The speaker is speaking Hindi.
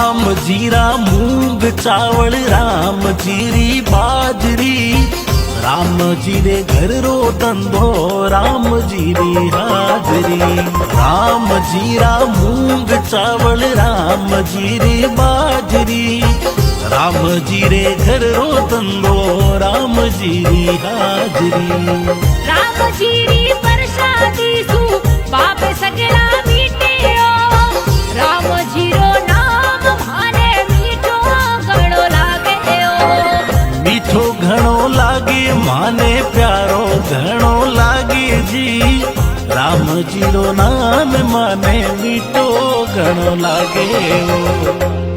राम जीरा मूंग चावल, राम जीरी बाजरी, राम जीरे घर रो धंधो, राम जीरी हाजरी। राम जीरा मूंग चावल, राम जीरी बाजरी, राम जीरे घर रो धंधो, राम जीरी हाजरी। राम जीरी प्रसादी सु पाप सगड़ा मीटेओ, राम जीरो नाम माने मीठो घणो लागेओ। मीठो घणो लागे माने प्यारो घणो लागे जी, राम जीरो नाम माने मीठो घणो लागे।